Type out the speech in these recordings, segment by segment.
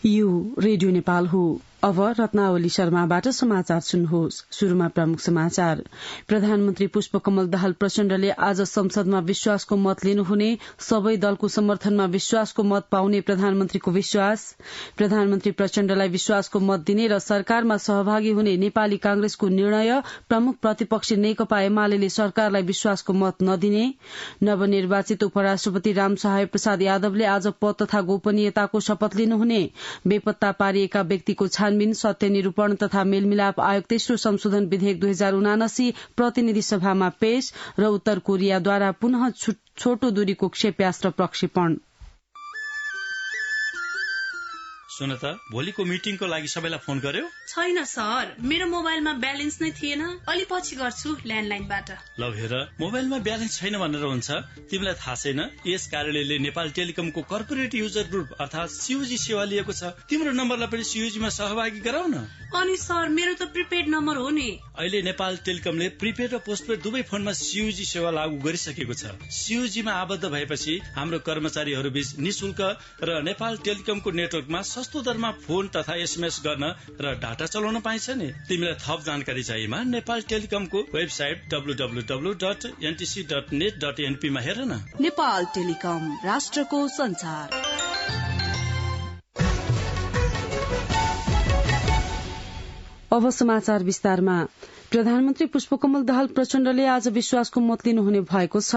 यो रेडियो नेपाल हो। अब रत्नावली शर्माबाट समाचार सुन्नुहोस्। शुरूमा प्रमुख समाचार। प्रधानमन्त्री पुष्पकमल दाहाल प्रचण्डले आज संसदमा विश्वासको मत लिनुहुने, सबै दलको समर्थनमा विश्वासको मत पाउने प्रधानमन्त्रीको विश्वास। प्रधानमन्त्री प्रचण्डलाई विश्वासको मत दिने र सरकारमा सहभागी हुने नेपाली कांग्रेसको निर्णय। प्रमुख प्रतिपक्षी नेकपा एमाले सरकारलाई विश्वासको मत नदिने। नवनिर्वाचित उपराष्ट्रपति रामसहाय प्रसाद यादवले आज पद तथा गोपनीयताको शपथ लिनुहुने। बेपत्ता पारिएका व्यक्तिको छानबिन, सत्य निरूपण तथा मेलमिलाप आयोग तेस्रो संशोधन विधेयक 2079 प्रतिनिधि सभामा पेश र उत्तर कोरियाद्वारा पुनः छोटो दूरीको क्षेप्यास्त्र प्रक्षेपण। सुन त, भोलिको मिटिङको लागि सबैलाई फोन गर्यो? छैन सर, मेरो मोबाइलमा ब्यालेन्स नै थिएन। अलि पछि गर्छु ल्यान्डलाइनबाट। ल हेर, मोबाइलमा ब्यालेन्स छैन भनेर हुन्छ? तिमीलाई थाहा छैन यस कार्यालयले नेपाल टेलिकमको कर्पोरेट युजर ग्रुप अर्थात सीयूजी सेवा लिएको छ। तिम्रो नम्बरलाई पनि सीयूजीमा सहभागी गराउ न। अनि सर, मेरो त प्रिपेड नम्बर हो नि। अहिले नेपाल टेलिकमले प्रिपेड र पोस्टपेड दुवै फोनमा सीयूजी सेवा लागू गरिसकेको छ। सीयूजीमा आबद्ध भएपछि हाम्रो कर्मचारीहरू बीच निशुल्क र नेपाल टेलिकमको नेटवर्कमा सस्तो दरमा फोन तथा एसएमएस गर्न र डाटा चलाउन पाइन्छ नि। तिमीलाई थप जानकारी चाहिएमा नेपाल टेलिकमको वेबसाइट www.ntc.net.np मा हेर न। नेपाल टेलिकम, राष्ट्रको संचार। अब समाचार विस्तारमा। प्रधानमन्त्री पुष्पकमल दाहाल प्रचण्डले आज विश्वासको मत लिनुहुने भएको छ।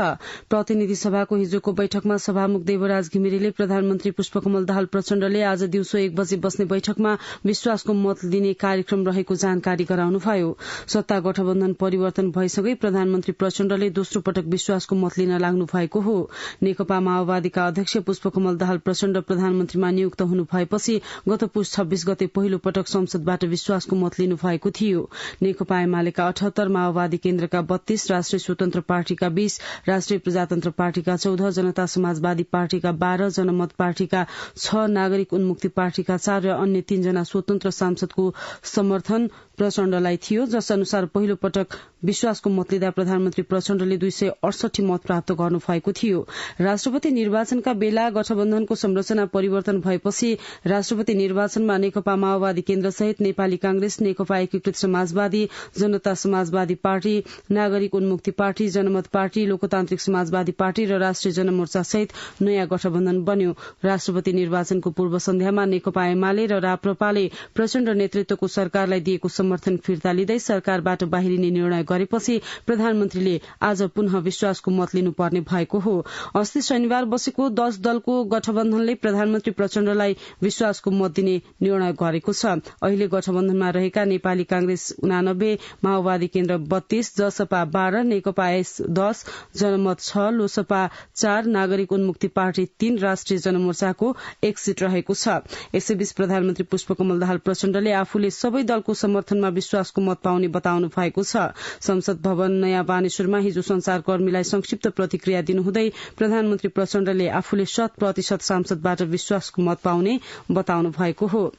प्रतिनिधि सभाको हिजोको बैठकमा सभामुख देवराज घिमिरेले प्रधानमन्त्री पुष्पकमल दाहाल प्रचण्डले आज दिउँसो 1 बजे बस्ने बैठकमा विश्वासको मत लिने कार्यक्रम रहेको जानकारी गराउनुभयो। सत्ता गठबन्धन परिवर्तन भएसँगै प्रधानमन्त्री प्रचण्डले दोस्रो पटक विश्वासको मत लिन लाग्नु भएको हो। नेकपा माओवादीका अध्यक्ष पुष्पकमल दाहाल प्रचण्ड प्रधानमन्त्रीमा नियुक्त हुनु भएपछि गत पुस 26 गते पहिलो पटक संसदबाट विश्वासको मत लिनु भएको थियो। नेकपा एमालेका 78, माओवादी केन्द्रका 32, राष्ट्रिय स्वतन्त्र पार्टीका 20, राष्ट्रिय प्रजातन्त्र पार्टीका 14, जनता समाजवादी पार्टीका 12, जनमत पार्टीका 6, नागरिक उन्मुक्ति पार्टीका 4 र अन्य 3 जना स्वतन्त्र सांसदको समर्थन प्रचण्डलाई थियो, जस अनुसार पहिलो पटक विश्वासको मत लिँदा प्रधानमन्त्री प्रचण्डले 268 मत प्राप्त गर्नुभएको थियो। राष्ट्रपति निर्वाचनका बेला गठबन्धनको संरचना परिवर्तन भएपछि राष्ट्रपति निर्वाचनमा नेकपा माओवादी केन्द्र सहित नेपाली कांग्रेस, नेकपा एकीकृत समाजवादी, जनता समाजवादी पार्टी, नागरिक उन्मुक्ति पार्टी, जनमत पार्टी, लोकतान्त्रिक समाजवादी पार्टी र राष्ट्रिय जनमोर्चा सहित नयाँ गठबन्धन बन्यो। राष्ट्रपति निर्वाचनको पूर्व सन्ध्यामा नेकपा एमाले र राप्रपाले प्रचण्ड नेतृत्वको सरकारलाई दिएको समर्थन फिर्ता लिँदै सरकारबाट बाहिरिने निर्णय गरेपछि प्रधानमन्त्रीले आज पुनः विश्वासको मत लिनुपर्ने भएको हो। अस्ति शनिबार बसेको 10 दलको गठबन्धनले प्रधानमन्त्री प्रचण्डलाई विश्वासको मत दिने निर्णय गरेको छ। अहिले गठबन्धनमा रहेका नेपाली कांग्रेस 89, माओवादी केन्द्र 32, जसपा 12, नेकपा एस 10, जनमत 6, लोसपा 4, नागरिक उन्मुक्ति पार्टी 3, राष्ट्रिय जनमोर्चाको 1 सीट रहेको छ। यसैबीच प्रधानमन्त्री पुष्पकमल दाहाल प्रचण्डले आफूले सबै दलको समर्थनमा विश्वासको मत पाउने बताउनु भएको छ। संसद भवन नयाँ बानेश्वरमा हिजो संचारकर्मीलाई संक्षिप्त प्रतिक्रिया दिनुहुँदै प्रधानमन्त्री प्रचण्डले आफूले 100% सांसदबाट विश्वासको मत पाउने बताउनु भएको हो।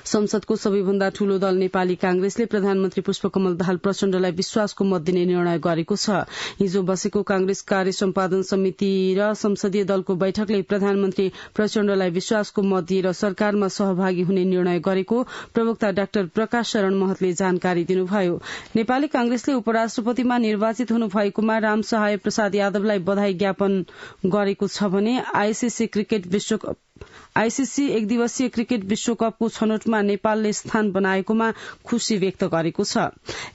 संसदको सबैभन्दा ठूलो दल नेपाली कांग्रेसले प्रधानमन्त्री पुष्पकमल दाहाल प्रचण्डलाई विश्वासको मत दिने निर्णय गरेको छ। हिजो बसेको कांग्रेस कार्य सम्पादन समिति र संसदीय दलको बैठकले प्रधानमन्त्री प्रचण्डलाई विश्वासको मत दिएर सरकारमा सहभागी हुने निर्णय गरेको प्रवक्ता डाक्टर प्रकाश शरण महतले जानकारी दिनुभयो। नेपाली कांग्रेसले उपराष्ट्रपतिमा निर्वाचित हुनु भएकोमा रामसहाय प्रसाद यादवलाई बधाई ज्ञापन गरेको छ भने आईसीसी एक दिवसीय क्रिकेट विश्वकपको छनौटमा नेपालले स्थान बनाएकोमा खुशी व्यक्त गरेको छ।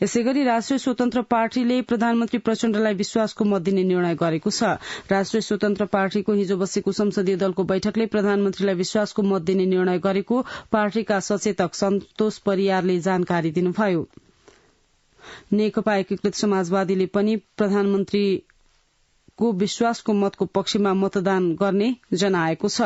यसैगरी राष्ट्रिय स्वतन्त्र पार्टीले प्रधानमन्त्री प्रचण्डलाई विश्वासको मत दिने निर्णय गरेको छ। राष्ट्रिय स्वतन्त्र पार्टीको हिजो बसेको संसदीय दलको बैठकले प्रधानमन्त्रीलाई विश्वासको मत दिने निर्णय गरेको पार्टीका सचेतक सन्तोष परियारले जानकारी दिनुभयो। नेकपा एकीकृत समाजवादीले पनि प्रधानमन्त्री को विश्वासको मतको पक्षमा मतदान गर्ने जनाएको छ।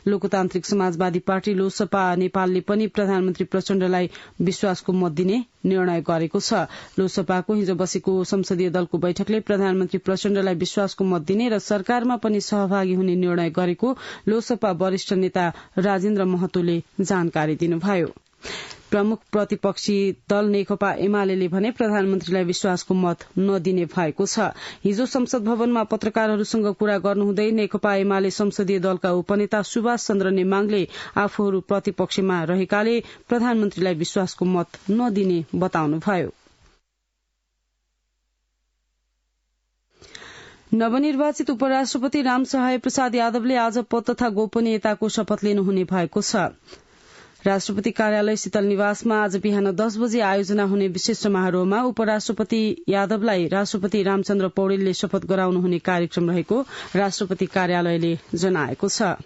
लोकतान्त्रिक समाजवादी पार्टी लोसपा नेपालले पनि प्रधानमन्त्री प्रचण्डलाई विश्वासको मत दिने निर्णय गरेको छ। लोसपाको हिजो बसेको संसदीय दलको बैठकले प्रधानमन्त्री प्रचण्डलाई विश्वासको मत दिने र सरकारमा पनि सहभागी हुने निर्णय गरेको लोसपा वरिष्ठ नेता राजेन्द्र महतोले जानकारी दिनुभयो। प्रमुख प्रतिपक्षी दल नेकपा एमाले भने प्रधानमन्त्रीलाई विश्वासको मत नदिने भएको छ। हिजो संसद भवनमा पत्रकारहरूसँग कुरा गर्नुहुँदै नेकपा एमाले संसदीय दलका उपनेता सुभाष चन्द्र नेमाङले आफूहरू प्रतिपक्षमा रहेकाले प्रधानमन्त्रीलाई विश्वासको मत नदिने बताउनुभयो। नवनिर्वाचित उपराष्ट्रपति रामसहाय प्रसाद यादवले आज पद तथा गोपनीयताको शपथ लिनुहुने भएको छ। राष्ट्रपति कार्यालय शीतल निवासमा आज बिहान 10 बजे आयोजना हुने विशेष समारोहमा उपराष्ट्रपति यादवलाई राष्ट्रपति रामचन्द्र पौडेलले शपथ गराउनुहुने कार्यक्रम रहेको राष्ट्रपति कार्यालयले जनाएको छ।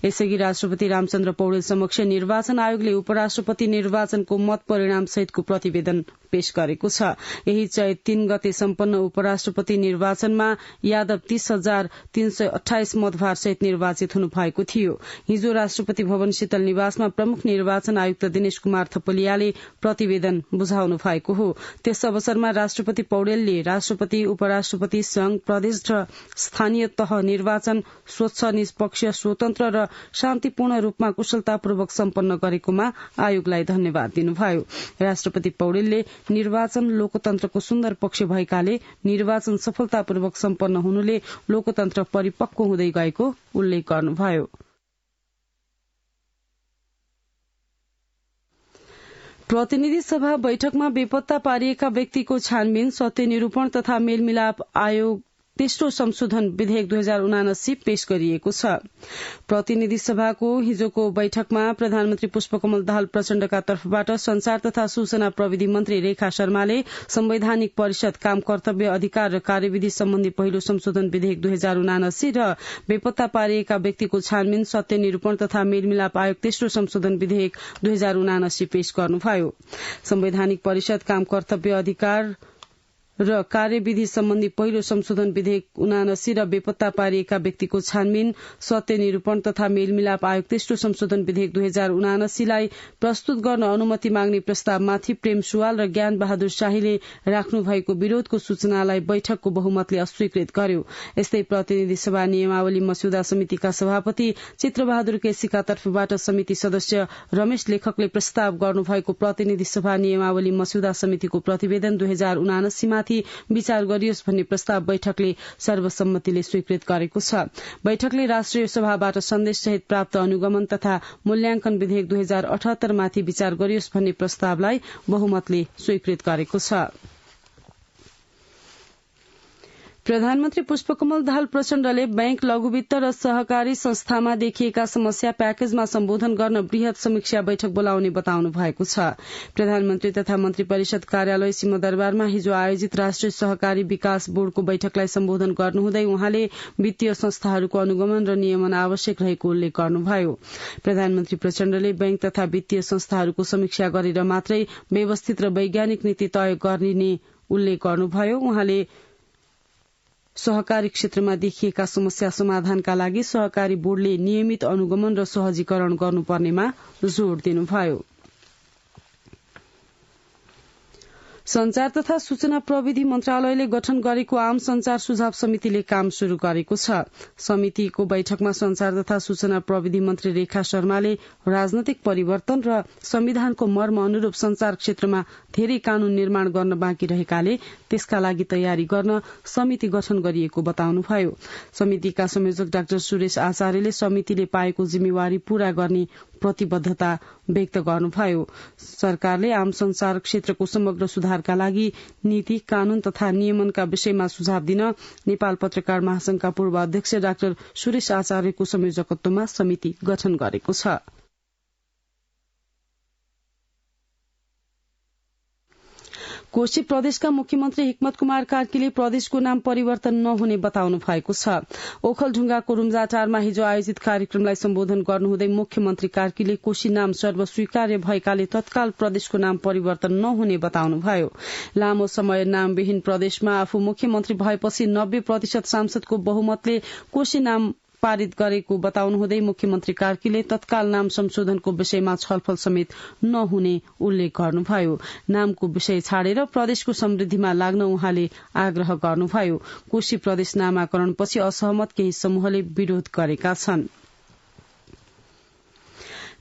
यसअघि राष्ट्रपति रामचन्द्र पौडेल समक्ष निर्वाचन आयोगले उपराष्ट्रपति निर्वाचनको मत परिणाम सहितको प्रतिवेदन पेश गरेको छ। यही चैत 3 गते सम्पन्न उपराष्ट्रपति निर्वाचनमा यादव 30,328 मतभार सहित निर्वाचित हुनु भएको थियो। हिजो राष्ट्रपति भवन शीतल निवासमा प्रमुख निर्वाचन आयुक्त दिनेश कुमार थपलियाले प्रतिवेदन बुझाउनु भएको हो। त्यस अवसरमा राष्ट्रपति पौडेलले राष्ट्रपति उपराष्ट्रपति संघ प्रदेश र स्थानीय तह निर्वाचन स्वच्छ निष्पक्ष स्वतन्त्र र शान्तिपूर्ण रूपमा कुशलतापूर्वक सम्पन्न गरेकोमा आयोगलाई धन्यवाद दिनुभयो। राष्ट्रपति पौडेलले निर्वाचन लोकतन्त्रको सुन्दर पक्ष भएकाले निर्वाचन सफलतापूर्वक सम्पन्न हुनुले लोकतन्त्र परिपक्व हुँदै गएको उल्लेख गर्नुभयो। प्रतिनिधि सभा बैठकमा बेपत्ता पारिएका व्यक्तिको छानबिन सत्य निरूपण तथा मेलमिलाप आयोग तेस्रो संशोधन विधेयक 2079 पेश गरिएको छ। प्रतिनिधि सभाको हिजोको बैठकमा प्रधानमन्त्री पुष्पकमल दाहाल प्रचण्डका तर्फबाट संचार तथा सूचना प्रविधि मन्त्री रेखा शर्माले संवैधानिक परिषद काम कर्तव्य अधिकार र कार्यविधि सम्बन्धी पहिलो संशोधन विधेयक 2079 र बेपत्ता पारिएका व्यक्तिको छानबिन सत्य निरूपण तथा मेलमिलाप आयोग तेस्रो संशोधन विधेयक 2079 पेश गर्नुभयो। संवैधानिक परिषद काम कर्तव्य अधिकार र कार्यविधि सम्बन्धी पहिलो संशोधन विधेयक 79 र बेपत्ता पारिएका व्यक्तिको छानबिन सत्य निरूपण तथा मेलमिलाप आयोग तेस्रो संशोधन विधेयक 2079 लाई प्रस्तुत गर्न अनुमति माग्ने प्रस्तावमाथि प्रेम सुवाल र ज्ञान बहादुर शाहीले राख्नु भएको विरोधको सूचनालाई बैठकको बहुमतले अस्वीकृत गर्यो। यस्तै प्रतिनिधि सभा नियमावली मस्यौदा समितिका सभापति चित्रबहादुर केसीका तर्फबाट समिति सदस्य रमेश लेखकले प्रस्ताव गर्नुभएको प्रतिनिधि सभा नियमावली मस्यौदा समितिको प्रतिवेदन 2079 माथि विचार गरियोस् भन्ने प्रस्ताव बैठकले सर्वसम्मतिले स्वीकृत गरेको छ। बैठकले राष्ट्रिय सभाबाट सन्देश सहित प्राप्त अनुगमन तथा मूल्याङ्कन विधेयक 2078 माथि विचार गरियोस् भन्ने प्रस्तावलाई बहुमतले स्वीकृत गरेको छ। प्रधानमन्त्री पुष्पकमल दाहाल प्रचण्डले बैंक लघुवित्त र सहकारी संस्थामा देखिएका समस्या प्याकेजमा सम्बोधन गर्न वृहत समीक्षा बैठक बोलाउने बताउनु भएको छ। प्रधानमन्त्री तथा मन्त्री परिषद कार्यालय सिंहदरबारमा हिजो आयोजित राष्ट्रिय सहकारी विकास बोर्डको बैठकलाई सम्बोधन गर्नुहुँदै उहाँले वित्तीय संस्थाहरूको अनुगमन र नियमन आवश्यक रहेको उल्लेख गर्नुभयो। प्रधानमन्त्री प्रचण्डले बैंक तथा वित्तीय संस्थाहरूको समीक्षा गरेर मात्रै व्यवस्थित र वैज्ञानिक नीति तय गर्ने उल्लेख गर्नुभयो। उहाँले सहकारी क्षेत्रमा देखिएका समस्या समाधानका लागि सहकारी बोर्डले नियमित अनुगमन र सहजीकरण गर्नुपर्नेमा जोड़ दिनुभयो। संचार तथा सूचना प्रविधि मन्त्रालयले गठन गरेको आम संचार सुझाव समितिले काम शुरू गरेको छ। समितिको बैठकमा संचार तथा सूचना प्रविधि मन्त्री रेखा शर्माले राजनैतिक परिवर्तन र संविधानको मर्म अनुरूप संचार क्षेत्रमा धेरै कानून निर्माण गर्न बाँकी रहेकाले त्यसका लागि तयारी गर्न समिति गठन गरिएको बताउनुभयो। समितिका संयोजक डाक्टर सुरेश आचार्यले समितिले पाएको जिम्मेवारी पूरा गर्ने प्रतिबद्धता व्यक्त गर्नुभयो। सरकारले आम संचार क्षेत्रको समग्र सुधारका लागि नीति कानून तथा नियमनका विषयमा सुझाव दिन नेपाल पत्रकार महासंघका पूर्व अध्यक्ष डाक्टर सुरेश आचार्यको संयोजकत्वमा समिति गठन गरेको छ। कोशी प्रदेशका मुख्यमन्त्री हिक्मत कुमार कार्कीले प्रदेशको नाम परिवर्तन नहुने बताउनु भएको छ। ओखलढुङ्गाको रुम्जाटारमा हिजो आयोजित कार्यक्रमलाई सम्बोधन गर्नुहुँदै मुख्यमन्त्री कार्कीले कोशी नाम सर्वस्वीकार्य भएकाले तत्काल प्रदेशको नाम परिवर्तन नहुने बताउनुभयो। लामो समय नामविहीन प्रदेशमा आफू मुख्यमन्त्री भएपछि 90% सांसदको बहुमतले कोशी नाम पारित गरेको बताउनुहुँदै मुख्यमन्त्री कार्कीले तत्काल नाम संशोधनको विषयमा छलफल समेत नहुने उल्लेख गर्नुभयो। नामको विषय छाडेर प्रदेशको समृद्धिमा लाग्न उहाँले आग्रह गर्नुभयो। कोशी प्रदेश नामाकरणपछि असहमत केही समूहले विरोध गरेका छन्।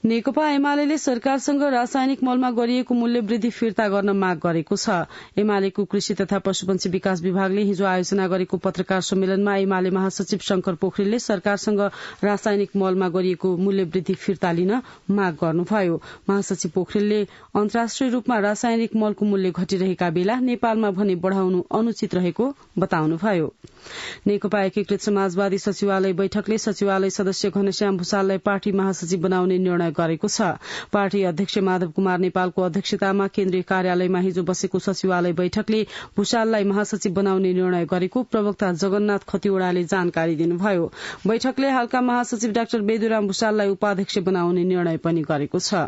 नेकपा एमाले सरकारसँग रासायनिक मलमा गरिएको मूल्य वृद्धि फिर्ता गर्न माग गरेको छ। एमालेको कृषि तथा पशुपन्छी विकास विभागले हिजो आयोजना गरेको पत्रकार सम्मेलनमा एमाले महासचिव शंकर पोखरेलले सरकारसँग रासायनिक मलमा गरिएको मूल्य वृद्धि फिर्ता लिन माग गर्नुभयो। महासचिव पोखरेलले अन्तर्राष्ट्रिय रूपमा रासायनिक मलको मूल्य घटिरहेका बेला नेपालमा भने बढ़ाउनु अनुचित रहेको बताउनुभयो। नेकपा एकीकृत समाजवादी सचिवालय बैठकले सचिवालय सदस्य घनश्याम भूषाललाई पार्टी महासचिव बनाउने निर्णय गरेको छ। पार्टी अध्यक्ष माधव कुमार नेपालको अध्यक्षतामा केन्द्रीय कार्यालयमा हिजो बसेको सचिवालय बैठकले भूषाललाई महासचिव बनाउने निर्णय गरेको प्रवक्ता जगन्नाथ खतिवड़ाले जानकारी दिनुभयो। बैठकले हालका महासचिव डाक्टर बेदुराम भूषाललाई उपाध्यक्ष बनाउने निर्णय पनि गरेको छ।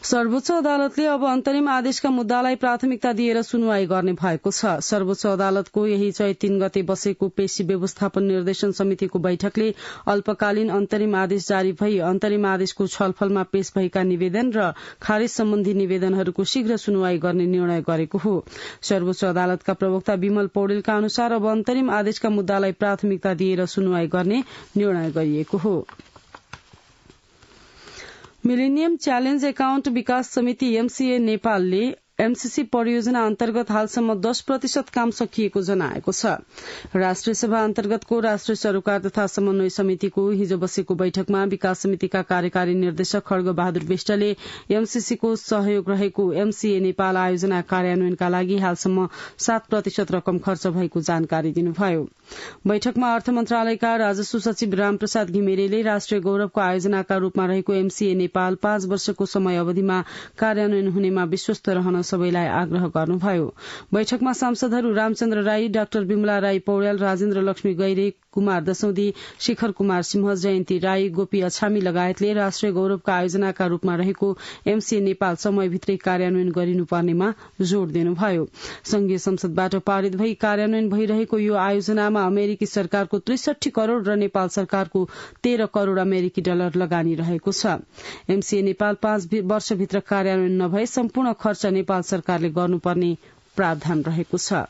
सर्वोच्च अदालतले अब अन्तरिम आदेशका मुद्दालाई प्राथमिकता दिएर सुनवाई गर्ने भएको छ। सर्वोच्च अदालतको यही चैत 3 गते बसेको पेशी व्यवस्थापन निर्देशन समितिको बैठकले अल्पकालीन अन्तरिम आदेश जारी भई अन्तरिम आदेशको छलफलमा पेश भएका निवेदन र खारिज सम्बन्धी निवेदनहरूको शीघ्र सुनवाई गर्ने निर्णय गरेको हो। सर्वोच्च अदालतका प्रवक्ता विमल पौडेलका अनुसार अब अन्तरिम आदेशका मुद्दालाई प्राथमिकता दिएर सुनवाई गर्ने निर्णय गरिएको हो। मिलेनियम च्यालेन्ज एकाउन्ट विकास समिति एमसीए नेपालले एमसीसी परियोजना अन्तर्गत हालसम्म 10% काम सकिएको जनाएको छ। राष्ट्रिय सभा अन्तर्गतको राष्ट्रिय सरोकार तथा समन्वय समितिको हिजो बसेको बैठकमा विकास समितिका कार्यकारी निर्देशक खड्ग बहादुर विष्टले एमसीसीको सहयोग रहेको एमसीए नेपाल आयोजना कार्यान्वयनका लागि हालसम्म 7% रकम खर्च भएको जानकारी दिनुभयो। बैठकमा अर्थ मन्त्रालयका राजस्व सचिव रामप्रसाद घिमिरेले राष्ट्रिय गौरवको आयोजनाका रूपमा रहेको एमसीए नेपाल 5 वर्षको समय अवधिमा कार्यान्वयन हुनेमा विश्वस्त रहन सबैलाई आग्रह गर्नुभयो। बैठकमा सांसदहरू रामचन्द्र राई, डाक्टर विमला राई पौड्याल, राजेन्द्र लक्ष्मी गैरे, कुमार दशौदी, शिखर कुमार सिंह, जयन्ती राई, गोपी अछामी लगायतले राष्ट्रिय गौरवका आयोजनाका रूपमा रहेको एमसीए नेपाल समयभित्रै कार्यान्वयन गरिनुपर्नेमा जोड़ दिनुभयो। संघीय संसदबाट पारित भई कार्यान्वयन भइरहेको यो आयोजनामा अमेरिकी सरकारको 63 करोड़ र नेपाल सरकारको 13 करोड़ अमेरिकी डलर लगानी रहेको छ। एमसीए नेपाल 5 वर्षभित्र कार्यान्वयन नभए सम्पूर्ण खर्च नेपाल सरकारले गर्नुपर्ने प्रावधान रहेको छ।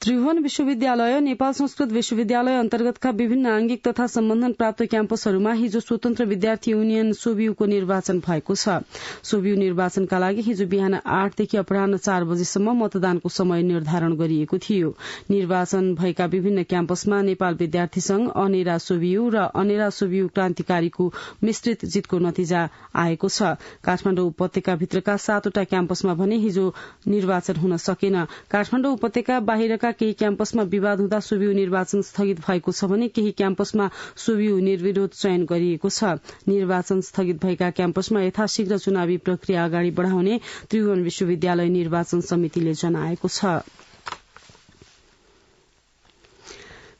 त्रिभुवन विश्वविद्यालय नेपाल संस्कृत विश्वविद्यालय अन्तर्गतका विभिन्न आंगिक तथा सम्बन्धन प्राप्त क्याम्पसहरूमा हिजो स्वतन्त्र विद्यार्थी युनियन सोबियुको निर्वाचन भएको छ। सोबियु निर्वाचनका लागि हिजो बिहान 8 देखि अपराह्न 4 बजेसम्म मतदानको समय निर्धारण गरिएको थियो। निर्वाचन भएका विभिन्न क्याम्पसमा नेपाल विद्यार्थी संघ, अनेरा सोबियु र अनेरा सोबियु क्रान्तिकारीको मिश्रित जितको नतिजा आएको छ। काठमाडौँ उपत्यकाभित्रका 7वटा क्याम्पसमा भने हिजो निर्वाचन हुन सकेन। काठमाडौँ उपत्यका बाहिरका केही क्याम्पसमा विवाद हुँदा सोबियु निर्वाचन स्थगित भएको छ भने केही क्याम्पसमा सोबियु निर्विरोध चयन गरिएको छ। निर्वाचन स्थगित भएका क्याम्पसमा यथाशीघ्र चुनावी प्रक्रिया अगाडि बढ़ाउने त्रिभुवन विश्वविद्यालय निर्वाचन समितिले जनाएको छ।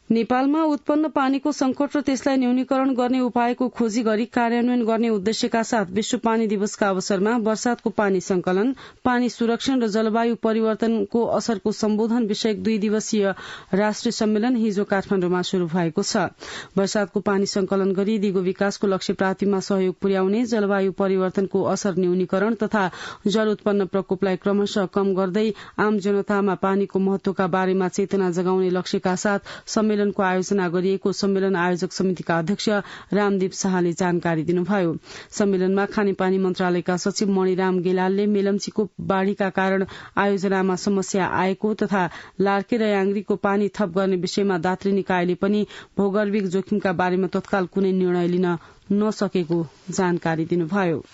नेपालमा उत्पन्न पानीको संकट र त्यसलाई न्यूनीकरण गर्ने उपायको खोजी गरी कार्यान्वयन गर्ने उद्देश्यका साथ विश्व पानी दिवसका अवसरमा वर्षातको पानी संकलन, पानी सुरक्षण र जलवायु परिवर्तनको असरको सम्बोधन विषयक 2 दिवसीय राष्ट्रिय सम्मेलन हिजो काठमाडौँमा शुरू भएको छ। वर्षातको पानी संकलन गरी दिगो विकासको लक्ष्य प्राप्तिमा सहयोग पुर्याउने, जलवायु परिवर्तनको असर न्यूनीकरण तथा जल उत्पन्न प्रकोपलाई क्रमशः कम गर्दै आम जनतामा पानीको महत्वका बारेमा चेतना जगाउने लक्ष्यका साथ सम्मेलनको आयोजना गरिएको सम्मेलन आयोजक समितिका अध्यक्ष रामदीप शाहले जानकारी दिनुभयो। सम्मेलनमा खानेपानी मन्त्रालयका सचिव मणिराम गेलालले मेलम्चीको बाढ़ीका कारण आयोजनामा समस्या आएको तथा लार्के र याङ्ग्रीको पानी थप गर्ने विषयमा दात्री निकायले पनि भौगर्भिक जोखिमका बारेमा तत्काल कुनै निर्णय लिन नसकेको जानकारी दिनुभयो।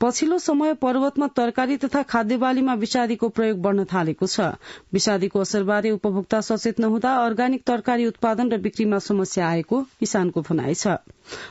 पछिल्लो समय पर्वतमा तरकारी तथा खाद्य बालीमा विषादीको प्रयोग बढ़न थालेको छ। विषादीको असरबारे उपभोक्ता सचेत नहुँदा अर्ग्यानिक तरकारी उत्पादन र बिक्रीमा समस्या आएको किसानको भनाइ छ।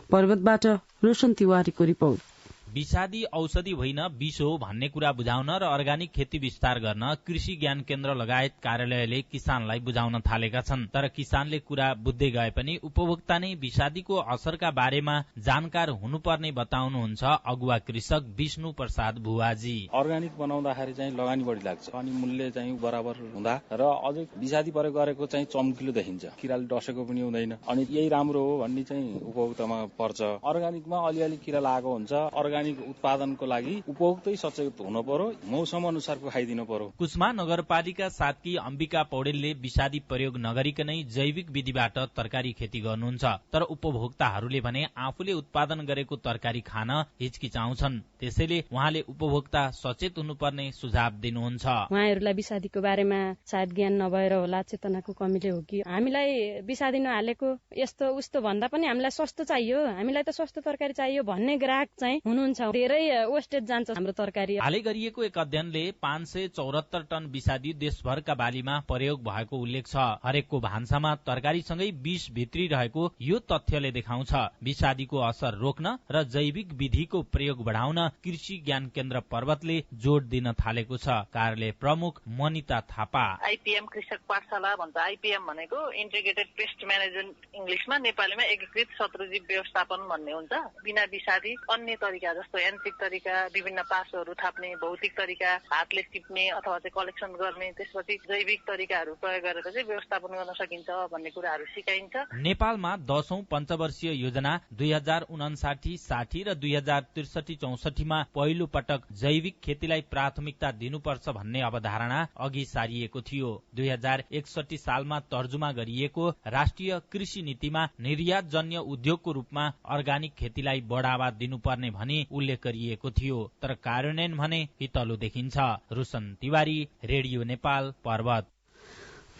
पर्वतबाट रोशन तिवारीको रिपोर्ट। विषादी औषधि होइन विष हो भन्ने कुरा बुझाउन र अर्ग्यानिक खेती विस्तार गर्न कृषि ज्ञान केन्द्र लगायत कार्यालयले किसानलाई बुझाउन थालेका छन्। तर किसानले कुरा बुझ्दै गए पनि उपभोक्ता नै विषादीको असरका बारेमा जानकार हुनुपर्ने बताउनुहुन्छ अगुवा कृषक विष्णु प्रसाद भुवाजी। अर्ग्यानिक बनाउँदाखेरि चाहिँ लगानी बढी लाग्छ अनि मूल्य चाहिँ बराबर हुँदा र अझै विषादी प्रयोग गरेको चाहिँ चम्किलो देखिन्छ, किराले डसेको पनि हुँदैन अनि यही राम्रो हो भन्ने चाहिँ उपभोक्तामा पर्छ। अर्ग्यानिकमा अलिअलि किरा लागेको हुन्छ, अर्ग्यानिक उत्पादनको लागि उपभोक्तै सचेत हुनु पर्यो, मौसम अनुसारको खाइदिनु पर्यो। कुस्मा नगरपालिका 7 की अम्बिका पौडेलले विषादी प्रयोग नगरिकनै जैविक विधिबाट तरकारी खेती गर्नुहुन्छ। तर उपभोक्ताहरूले भने आफूले उत्पादन गरेको तरकारी खान हिचकिचाउँछन्। त्यसैले उहाँले उपभोक्ता सचेत हुनुपर्ने सुझाव दिनुहुन्छ। उहाँहरूलाई विषादीको बारेमा सायद ज्ञान नभएर होला, चेतनाको कमीले हो कि हामीलाई विषादी नहालेको यस्तो उस्तो भन्दा पनि हामीलाई सस्तो चाहियो, हामीलाई त सस्तो तरकारी चाहियो भन्ने ग्राहक चाहिँ हुनुहुन्छ। धेरै वेस्टेज जान्छ हाम्रो तरकारी। हालै गरिएको एक अध्ययनले 574 टन विषादी देशभरका बालीमा प्रयोग भएको उल्लेख छ। हरेकको भान्सामा तरकारीसँगै विष भित्री रहेको यो तथ्यले देखाउँछ। विषादीको असर रोक्न र जैविक विधिको प्रयोग बढाउन कृषि ज्ञान केन्द्र पर्वतले जोड दिन थालेको छ। कार्यालय प्रमुख मनिता थापा। आइपीएम कृषक पाठशाला भन्छ। आइपीएम भनेको इन्टिग्रेटेड पेस्ट म्यानेजमेन्ट इंग्लिशमा, नेपालीमा एकीकृत शत्रुजीव व्यवस्थापन भन्ने हुन्छ। बिना विषादी अन्य तरिका जस्तो यान्त्रिक तरिका, विभिन्न पासहरू थाप्ने, भौतिक तरिका, हातले टिप्ने अथवा चाहिँ कलेक्सन गर्ने, त्यसपछि जैविक तरिकाहरू प्रयोग गरेर चाहिँ व्यवस्थापन गर्न सकिन्छ भन्ने कुराहरू सिकाइन्छ। नेपालमा 10औं पञ्चवर्षीय योजना 2059-60 र 2063-64 मा पहिलो पटक जैविक खेतीलाई प्राथमिकता दिनुपर्छ भन्ने अवधारणा अघि सारिएको थियो। 2061 सालमा तर्जुमा गरिएको राष्ट्रिय कृषि नीतिमा निर्यातजन्य उद्योगको रूपमा अर्ग्यानिक खेतीलाई बढ़ावा दिनुपर्ने भनी उल्लेख गरिएको थियो। तर कार्यान्वयन भने हितलो देखिन्छ। रुसन तिवारी, रेडियो नेपाल, पर्वत।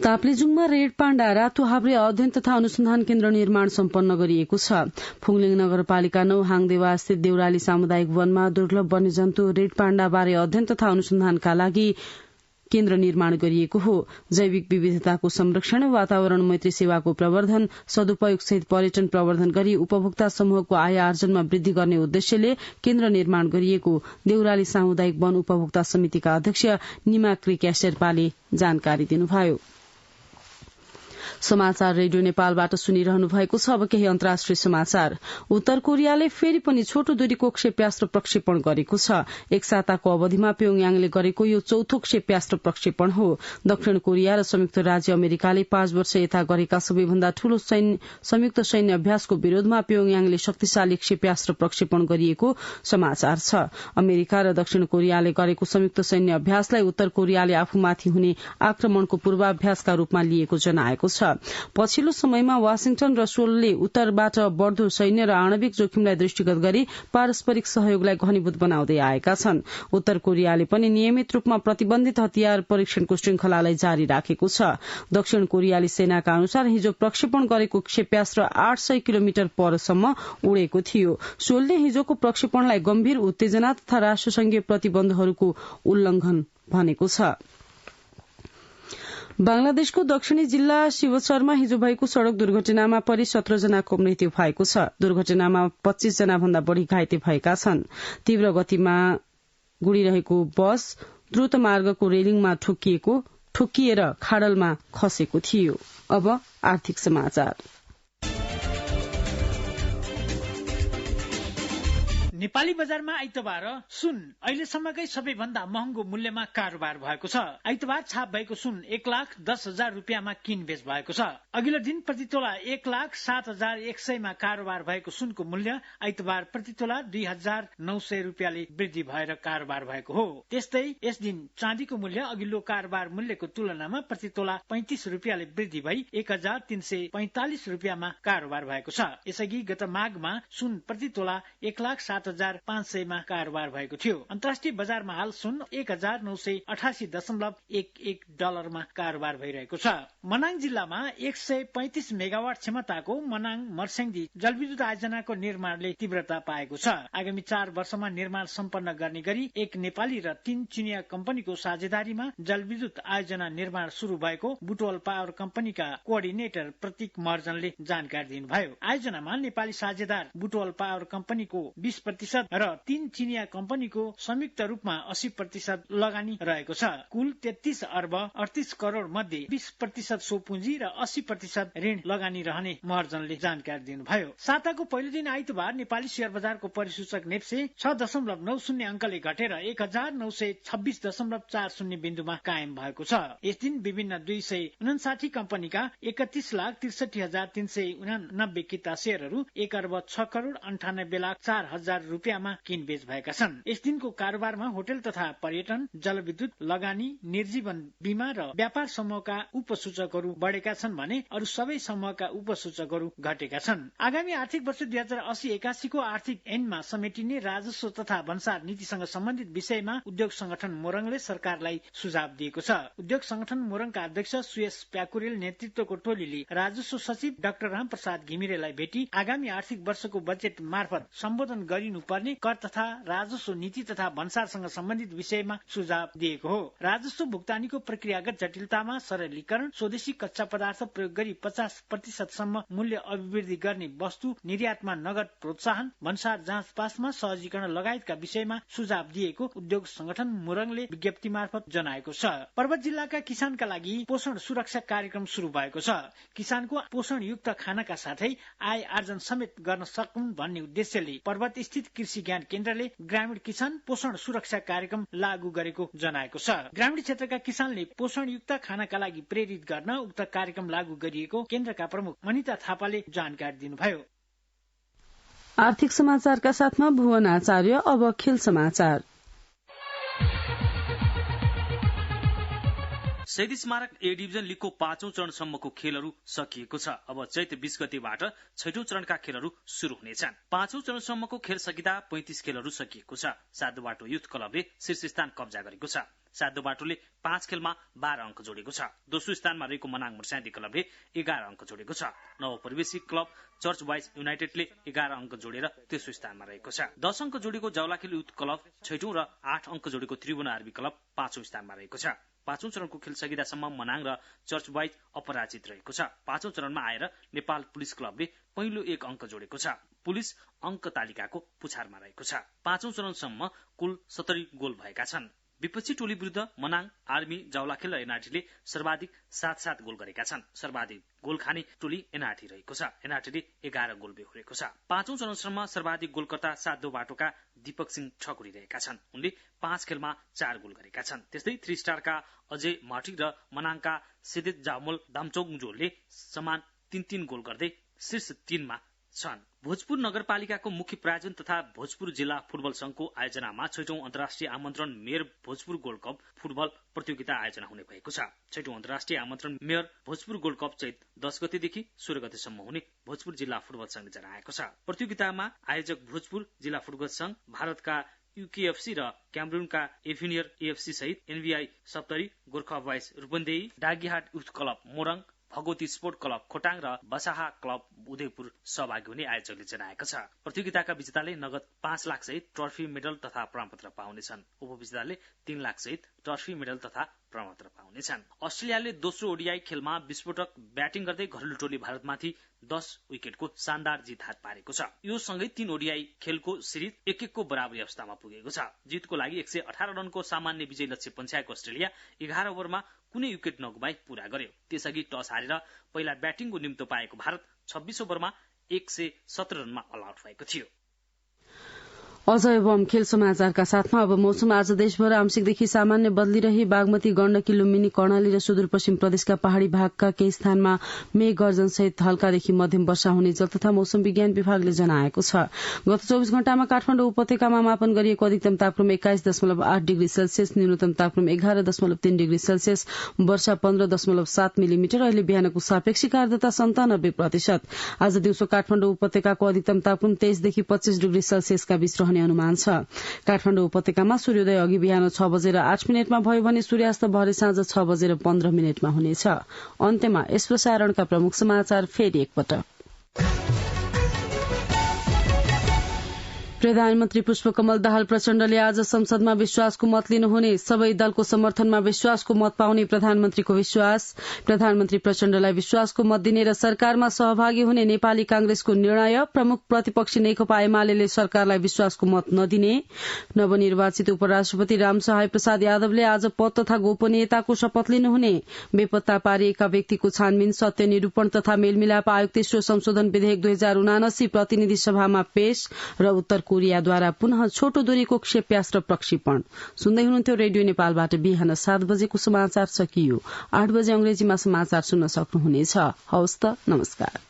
ताप्लेजुङमा रेड पाण्डा रातो हाब्रे अध्ययन तथा अनुसन्धान केन्द्र निर्माण सम्पन्न गरिएको छ। फुङलिङ नगरपालिका 9 हाङदेवा स्थित देउराली सामुदायिक वनमा दुर्लभ वन्यजन्तु रेड पाण्डा बारे अध्ययन तथा अनुसन्धानका लागि केन्द्र निर्माण गरिएको हो। जैविक विविधताको संरक्षण, वातावरण मैत्री सेवाको प्रवर्धन, सदुपयोग सहित पर्यटन प्रवर्धन गरी उपभोक्ता समूहको आय आर्जनमा वृद्धि गर्ने उद्देश्यले केन्द्र निर्माण गरिएको देउराली सामुदायिक वन उपभोक्ता समितिका अध्यक्ष निमा क्रिक्या शेर्पाले जानकारी दिनुभयो। समाचार रेडियो नेपालबाट सुनिरहनु भएको छ। अब केही अन्तर्राष्ट्रिय समाचार। उत्तर कोरियाले फेरि पनि छोटो दूरीको क्षेप्यास्त्र प्रक्षेपण गरेको छ। एक साताको अवधिमा प्योङयाङले गरेको यो चौथो क्षेप्यास्त्र प्रक्षेपण हो। दक्षिण कोरिया र संयुक्त राज्य अमेरिकाले 5 वर्ष यता गरेका सबैभन्दा ठूलो संयुक्त सैन्य अभ्यासको विरोधमा प्योङयाङले शक्तिशाली क्षेप्यास्त्र प्रक्षेपण गरिएको समाचार छ। अमेरिका र दक्षिण कोरियाले गरेको संयुक्त सैन्य अभ्यासलाई उत्तर कोरियाले आफूमाथि हुने आक्रमणको पूर्वाभ्यासका रूपमा लिएको जनाएको छ। पछिल्लो समयमा वाशिंटन र सोलले उत्तरबाट बढ़दो सैन्य र आणविक जोखिमलाई दृष्टिगत गरी पारस्परिक सहयोगलाई घनीभूत बनाउँदै आएका छन्। उत्तर कोरियाले पनि नियमित रूपमा प्रतिबन्धित हतियार परीक्षणको श्रृंखलालाई जारी राखेको छ। दक्षिण कोरियाली सेनाका अनुसार हिजो प्रक्षेपण गरेको क्षेप्यास्त्र 800 किलोमिटर परसम्म उडेको थियो। सोलले हिजोको प्रक्षेपणलाई गम्भीर उत्तेजना तथा राष्ट्रसंघीय प्रतिबन्धहरूको उल्लंघन भनेको छ। बांग्लादेशको दक्षिणी जिल्ला शिवचरमा हिजो भएको सड़क दुर्घटनामा परि 17 जनाको मृत्यु भएको छ। दुर्घटनामा 25 जना भन्दा बढ़ी घाइते भएका छन्। तीव्र गतिमा गुडिरहेको बस द्रुत मार्गको रेलिङमा ठोकिएर खाडलमा खसेको थियो। अब आर्थिक समाचार। नेपाली बजारमा आइतबार सुन अहिलेसम्मकै सबैभन्दा महँगो मूल्यमा कारोबार भएको छ। आइतबार छाप भएको सुन 1,10,000 रुपियाँमा किनबेच भएको छ। अघिल्लो दिन प्रतितोला 1,07,100 मा कारोबार भएको सुनको मूल्य आइतबार प्रतितोला 2,900 रुपियाँले वृद्धि भएर कारोबार भएको हो। त्यस्तै यस दिन चाँदीको मूल्य अघिल्लो कारोबार मूल्यको तुलनामा प्रतितोला 35 रुपियाँले वृद्धि भई 1,345 रुपियाँमा कारोबार भएको छ। यसअघि गत माघमा सुन प्रतितोला 1,07,500 मा कारोबार भएको थियो। अन्तर्राष्ट्रिय बजारमा हाल सुन 1,988.11 डलरमा कारोबार भइरहेको छ। मनाङ जिल्लामा 135 मेगावाट क्षमताको मनाङ मर्स्याङ्दी जलविद्युत आयोजनाको निर्माणले तीव्रता पाएको छ। आगामी 4 वर्षमा निर्माण सम्पन्न गर्ने गरी एक नेपाली र 3 चिनिया कम्पनीको साझेदारीमा जलविद्युत आयोजना निर्माण शुरू भएको बुटवल पावर कम्पनीका कोअर्डिनेटर प्रतीक महर्जनले जानकारी दिनुभयो। आयोजनामा नेपाली साझेदार बुटवल पावर कम्पनीको 20% र 3 चिनिया कम्पनीको संयुक्त रूपमा 80% लगानी रहेको छ। कुल 33 अर्ब 38 करोड़ मध्ये 20% सो पुँजी र 80% ऋण लगानी रहने महर्जनले जानकारी दिनुभयो। साताको पहिलो दिन आइतबार नेपाली शेयर बजारको परिसूचक नेप्से 6.90 अंकले घटेर 1,926.40 बिन्दुमा कायम भएको छ। यस दिन विभिन्न 259 कम्पनीका 31,63,389 किता शेयरहरू 1 अर्ब 6 करोड़ 98 लाख 4 हजार रुपियाँमा किनबेच भएका छन्। यस दिनको कारोबारमा होटल तथा पर्यटन, जलविद्युत, लगानी, निर्जीवन बीमा र व्यापार समूहका उपसूचकहरू बढेका छन् भने अरू सबै समूहका उपसूचकहरू घटेका छन्। आगामी आर्थिक वर्ष 2080-81 को आर्थिक ऐनमा समेटिने राजस्व तथा भन्सार नीतिसँग सम्बन्धित विषयमा उद्योग संगठन मोरङले सरकारलाई सुझाव दिएको छ। उद्योग संगठन मोरङका अध्यक्ष सुयस प्याकुरेल नेतृत्वको टोलीले राजस्व सचिव डाक्टर रामप्रसाद घिमिरेलाई भेटी आगामी आर्थिक वर्षको बजेट मार्फत सम्बोधन गरिनुपर्ने कर तथा राजस्व नीति तथा भन्सारसँग सम्बन्धित विषयमा सुझाव दिएको हो। राजस्व भुक्तानीको प्रक्रियागत जटिलतामा सरलीकरण, स्वदेशी कच्चा पदार्थ प्रयोग गरी 50% सम्म मूल्य अभिवृद्धि गर्ने वस्तु निर्यातमा नगद प्रोत्साहन, भन्सार जाँच पासमा सहजीकरण लगायतका विषयमा सुझाव दिएको उद्योग संगठन मोरङले विज्ञप्ति मार्फत जनाएको छ। पर्वत जिल्लाका किसानका लागि पोषण सुरक्षा कार्यक्रम शुरू भएको छ। किसानको पोषणयुक्त खानाका साथै आय आर्जन समेत गर्न सकुन् भन्ने उद्देश्यले पर्वत स्थित कृषि ज्ञान केन्द्रले ग्रामीण किसान पोषण सुरक्षा कार्यक्रम लागू गरेको जनाएको छ। ग्रामीण क्षेत्रका किसानले पोषणयुक्त खानाका लागि प्रेरित गर्न उक्त कार्यक्रम लागू गरिएको केन्द्रका प्रमुख मनिता थापाले जानकारी दिनुभयो। आर्थिक समाचारका साथमा भुवन आचार्य। अब खेल समाचार। शहीद स्मारक ए डिभिजन लीगको 5औं चरणसम्मको खेलहरू सकिएको छ। अब चैत 20 गतेबाट 6औं चरणका खेलहरू शुरू हुनेछन्। 5औं चरणसम्मको खेल सकिँदा 35 खेलहरू सकिएको छ। साधो बाटो युथ क्लबले शीर्ष स्थान कब्जा गरेको छ। साधो बाटोले 5 खेलमा 12 अंक जोडेको छ। दोस्रो स्थानमा रहेको मनाङ मुर्स्यादी क्लबले 11 अंक जोडेको छ। नवप्रवेशी क्लब चर्च बोइज युनाइटेडले 11 अंक जोडेर तेस्रो स्थानमा रहेको छ। 10 अंक जोडेको जावलाखेल युथ क्लब 6औं र 8 अंक जोडेको त्रिभुवन आरबी क्लब 5औं स्थानमा रहेको छ। 5औं चरणको खेल सकिँदासम्म मनाङ र चर्च बोइज अपराजित रहेको छ। 5औं चरणमा आएर नेपाल पुलिस क्लबले पहिलो 1 अंक जोडेको छ। पुलिस अंक तालिकाको पुछारमा रहेको छ। 5औं चरणसम्म कुल 70 गोल भएका छन्। विपक्षी टोली विरुद्ध मनाङ, आर्मी, जावलाखेल र एनआरटीले सर्वाधिक 7 गोल गरेका छन्। सर्वाधिक गोल खाने टोली एनआरटी रहेको छ। एनआरटीले 11 गोल बेहोरेको छ। 5औं चरणसम्म सर्वाधिक गोलकर्ता साधो बाटोका दीपक सिंह ठकुरी रहेका छन्। उनले 5 खेलमा 4 गोल गरेका छन्। त्यस्तै 3 स्टारका अजय माटी र मनाङका सिद्धित जामोल दामचोङजोलले समान 3 गोल गर्दै शीर्ष 3 मा छन्। भोजपुर नगरपालिकाको मुख्य प्रायोजन तथा भोजपुर जिल्ला फुटबल संघको आयोजनामा 6औं अन्तर्राष्ट्रिय आमन्त्रण mayor Bhojpur gold cup football प्रतियोगिता आयोजना हुने भएको छ। 6औं अन्तर्राष्ट्रिय आमन्त्रण मेयर भोजपुर गोल्ड कप चैत 10 गतेदेखि 16 गतेसम्म हुने भोजपुर जिल्ला फुटबल संघले जनाएको छ। प्रतियोगितामा आयोजक भोजपुर जिल्ला फुटबल संघ, भारतका यूकेएफसी र क्यामरूनका एभिनियर एएफसी सहित NBI Saptari, Gorkha boys Rupandehi, Dagihat youth club Morang, Bhagwati sport club Khotang र बसाहा क्लब उदयपुर सहभागी हुने आयोजकले जनाएको छ। प्रतियोगिताका विजेताले नगद 5 लाख सहित ट्रफी, मेडल तथा प्रमाणपत्र पाउनेछन्। उपविजेताले 3 लाख सहित ट्रफी, मेडल तथा प्रमाणपत्र पाउनेछन्। अस्ट्रेलियाले दोस्रो ओडीआई खेलमा विस्फोटक ब्याटिङ गर्दै घरेलु टोली भारतमाथि 10 विकेटको शानदार जित हात पारेको छ। यो सँगै 3 ओडीआई खेलको सिरिज 1-1 को बराबरी अवस्थामा पुगेको छ। जितको लागि 118 रनको सामान्य विजय लक्ष्य पन्छ्याएको अस्ट्रेलिया 11 ओभरमा कुनै विकेट नगुमाई पूरा गर्यो। त्यसअघि टस हारेर पहिला ब्याटिङको निम्तो पाएको भारत 26 ओभरमा 117 रनमा अल आउट भएको थियो। अजय बम खेल समाचारका साथमा अब मौसम। आज देशभर आंशिकदेखि सामान्य बदलिरही बागमती, गण्डकी, लुम्बिनी, कर्णाली र सुदूरपश्चिम प्रदेशका पहाड़ी भागका केही स्थानमा मेघ गर्जन सहित हल्कादेखि मध्यम वर्षा हुने जल तथा मौसम विज्ञान विभागले जनाएको छ। गत 24 घण्टामा काठमाडौँ उपत्यकामा मापन गरिएको अधिकतम तापक्रम 21.8 डिग्री सेल्सियस, न्यूनतम तापक्रम 11.3 डिग्री सेल्सियस, वर्षा 15.7 मिलिमिटर। अहिले बिहानको सापेक्षिक आर्द्रता 97%। आज दिउँसो काठमाडौँ उपत्यकाको अधिकतम तापक्रम 23 देखि 25 डिग्री सेल्सियसका बीच रहने अनुमान छ। काठमाडौँ उपत्यकामा सूर्योदय अघि बिहान 6:08 भयो भने सूर्यास्त भरे साँझ 6:15 हुनेछ। अन्त्यमा यस प्रसारणका प्रमुख समाचार फेरि एकपटक। प्रधानमन्त्री पुष्पकमल दाहाल प्रचण्डले आज संसदमा विश्वासको मत लिनुहुने, सबै दलको समर्थनमा विश्वासको मत पाउने प्रधानमन्त्रीको विश्वास। प्रधानमन्त्री प्रचण्डलाई विश्वासको मत दिने र सरकारमा सहभागी हुने नेपाली कांग्रेसको निर्णय। प्रमुख प्रतिपक्षी नेकपा एमाले सरकारलाई विश्वासको मत नदिने। नवनिर्वाचित उपराष्ट्रपति रामसहाय प्रसाद यादवले आज पद तथा गोपनीयताको शपथ लिनुहुने। बेपत्ता पारिएका व्यक्तिको छानबिन, सत्य निरूपण तथा मेलमिलाप आयोग तेस्रो संशोधन विधेयक 2079 प्रतिनिधि सभामा पेश र उत्तर कोरियाद्वारा पुनः छोटो दूरीको क्षेप्यास्त्र प्रक्षेपण। सुन्दै हुनुहुन्थ्यो रेडियो नेपालबाट बिहान 7 बजेको समाचार सकियो। 8 बजे अंग्रेजीमा समाचार सुन्न सक्नुहुनेछ। हवस् त, नमस्कार।